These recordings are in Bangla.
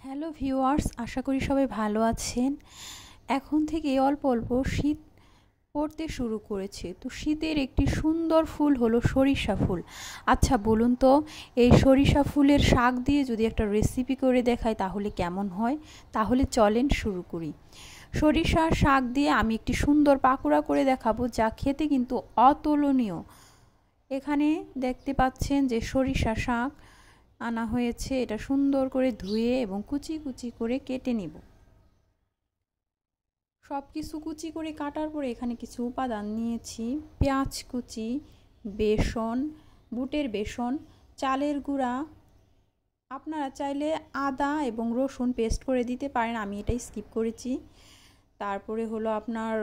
হ্যালো ভিউয়ার্স, আশা করি সবাই ভালো আছেন। এখন থেকে অল্প অল্প শীত পড়তে শুরু করেছে, তো শীতের একটি সুন্দর ফুল হলো সরিষা ফুল। আচ্ছা বলুন তো, এই সরিষা ফুলের শাক দিয়ে যদি একটা রেসিপি করে দেখাই তাহলে কেমন হয়? তাহলে চলেন শুরু করি। সরিষার শাক দিয়ে আমি একটি সুন্দর পাকোড়া করে দেখাবো, যা খেতে কিন্তু অতুলনীয়। এখানে দেখতে পাচ্ছেন যে সরিষা শাক আনা হয়েছে, এটা সুন্দর করে ধুয়ে এবং কুচি কুচি করে কেটে নিব। সব কিছু কুচি করে কাটার পরে এখানে কিছু উপাদান নিয়েছি: পেঁয়াজ কুচি, বেসন, বুটের বেসন, চালের গুঁড়া। আপনারা চাইলে আদা এবং রসুন পেস্ট করে দিতে পারেন, আমি এটাই স্কিপ করেছি। তারপরে হলো আপনার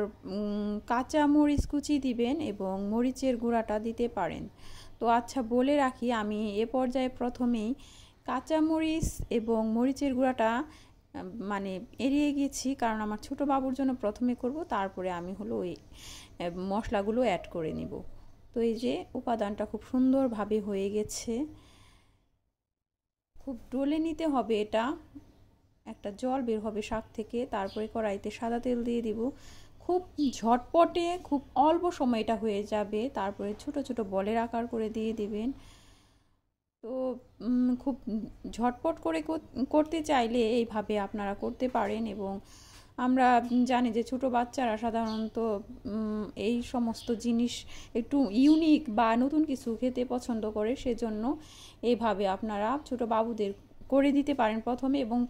কাঁচা মরিচ কুচি দিবেন এবং মরিচের গুঁড়াটা দিতে পারেন। তো আচ্ছা বলে রাখি, আমি এ পর্যায়ে প্রথমেই কাঁচামরিচ এবং মরিচের গুঁড়াটা এড়িয়ে গেছি, কারণ আমার ছোট বাবুর জন্য প্রথমে করব, তারপরে আমি হলো ওই মশলাগুলো অ্যাড করে নিব। তো এই যে উপাদানটা খুব সুন্দরভাবে হয়ে গেছে, খুব ডলে নিতে হবে এটা। একটা জল বের হবে শাক থেকে। তারপরে কড়াইতে সাদা তেল দিয়ে দিব। খুব ঝটপটে খুব অল্প সময় এটা হয়ে যাবে। তারপরে ছোট ছোট বলের আকার করে দিয়ে দিবেন। তো খুব ঝটপট করে করতে চাইলে এইভাবে আপনারা করতে পারেন। এবং আমরা জানি যে ছোট বাচ্চারা সাধারণত এই সমস্ত জিনিস একটু ইউনিক বা নতুন কিছু খেতে পছন্দ করে, সেজন্য এইভাবে আপনারা ছোট বাবুদের করে দিতে পারেন প্রথমে, এবং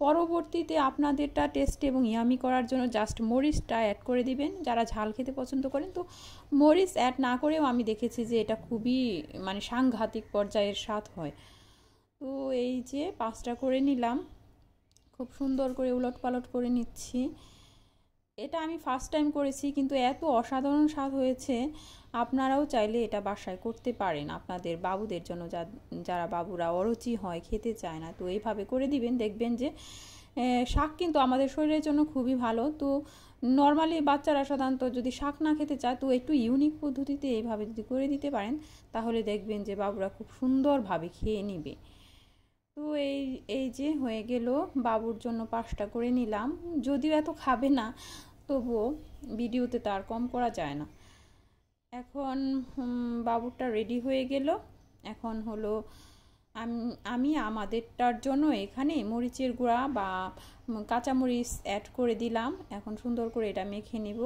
পরবর্তীতে আপনাদেরটা টেস্ট এবং ইয়ামি করার জন্য জাস্ট মরিচটা অ্যাড করে দিবেন। যারা ঝাল খেতে পছন্দ করেন, তো মরিচ অ্যাড না করেও আমি দেখেছি যে এটা খুবই সাংঘাতিক পর্যায়ের স্বাদ হয়। তো এই যে পাঁচটা করে নিলাম, খুব সুন্দর করে উলট পালট করে নিচ্ছি। এটা আমি ফার্স্ট টাইম করেছি, কিন্তু এত অসাধারণ স্বাদ হয়েছে। আপনারাও চাইলে এটা বাসায় করতে পারেন আপনাদের বাবুদের জন্য, যারা বাবুরা অরুচি হয়, খেতে চায় না। তো এইভাবে করে দিবেন, দেখবেন যে শাক কিন্তু আমাদের শরীরের জন্য খুবই ভালো। তো নর্মালি বাচ্চারা সাধারণত যদি শাক না খেতে চায়, তো একটু ইউনিক পদ্ধতিতে এইভাবে যদি করে দিতে পারেন, তাহলে দেখবেন যে বাবুরা খুব সুন্দরভাবে খেয়ে নিবে। তো এই যে হয়ে গেল, বাবুর জন্য পাঁচটা করে নিলাম। যদিও এত খাবে না, তবুও ভিডিওতে তার কম করা যায় না। এখন বাবুরটা রেডি হয়ে গেল। এখন হলো আমি আমাদেরটার জন্য এখানে মরিচের গুঁড়া বা কাঁচামরিচ অ্যাড করে দিলাম। এখন সুন্দর করে এটা মেখে নিব।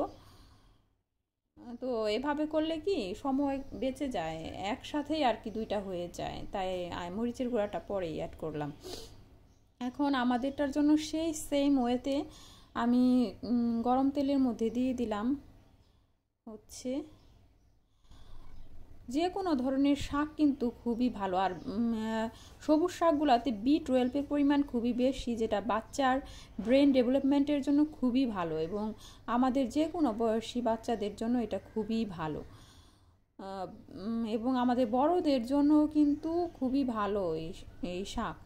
তো এভাবে করলে কি সময় বেঁচে যায়, একসাথেই আর কি দুইটা হয়ে যায়, তাই মরিচের গুঁড়াটা পরেই অ্যাড করলাম। এখন আমাদেরটার জন্য সেই সেম ওয়েতে আমি গরম তেলের মধ্যে দিয়ে দিলাম হচ্ছে যে কোনো ধরনের শাক কিন্তু খুবই ভালো। আর সবুজ শাকগুলোতে B12-এর পরিমাণ খুবই বেশি, যেটা বাচ্চার ব্রেন ডেভেলপমেন্টের জন্য খুবই ভালো, এবং আমাদের যে কোনো বয়সী বাচ্চাদের জন্য এটা খুবই ভালো, এবং আমাদের বড়দের জন্য কিন্তু খুবই ভালো এই শাক।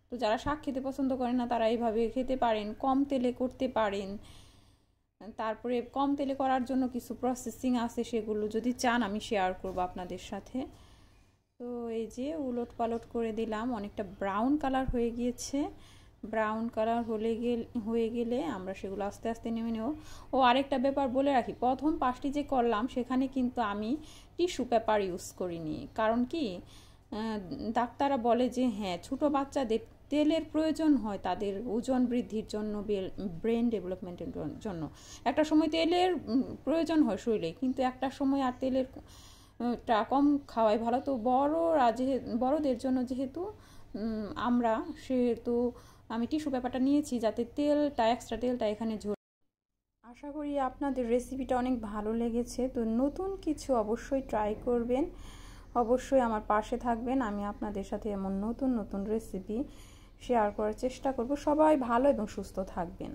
তো যারা শাক খেতে পছন্দ করেন না, তারা এইভাবে খেতে পারেন, কম তেলে করতে পারেন। তারপরে কম তেলে করার জন্য কিছু প্রসেসিং আছে, সেগুলো যদি চান আমি শেয়ার করব আপনাদের সাথে। তো এই যে উলট পালট করে দিলাম, অনেকটা ব্রাউন কালার হয়ে গিয়েছে। ব্রাউন কালার হয়ে গেলে আমরা সেগুলো আস্তে আস্তে নেমে নেব। ও আরেকটা ব্যাপার বলে রাখি, প্রথম পাঁচটি যে করলাম সেখানে কিন্তু আমি টিস্যু পেপার ইউজ করিনি। কারণ কি, ডাক্তাররা বলে যে হ্যাঁ, ছোটো বাচ্চাদের তেলের প্রয়োজন হয় তাদের ওজন বৃদ্ধির জন্য, ব্রেন ডেভেলপমেন্টের জন্য। একটা সময় তেলের প্রয়োজন হয় শরীরে, কিন্তু একটা সময় আর তেলের কম খাওয়াই ভালো। তো বড়দের জন্য যেহেতু সেহেতু আমি টিস্যু পেপারটা নিয়েছি, যাতে এক্সট্রা তেলটা এখানে আশা করি আপনাদের রেসিপিটা অনেক ভালো লেগেছে। তো নতুন কিছু অবশ্যই ট্রাই করবেন, অবশ্যই আমার পাশে থাকবেন। আমি আপনাদের সাথে এমন নতুন নতুন রেসিপি শেয়ার করার চেষ্টা করব। সবাই ভালো এবং সুস্থ থাকবেন।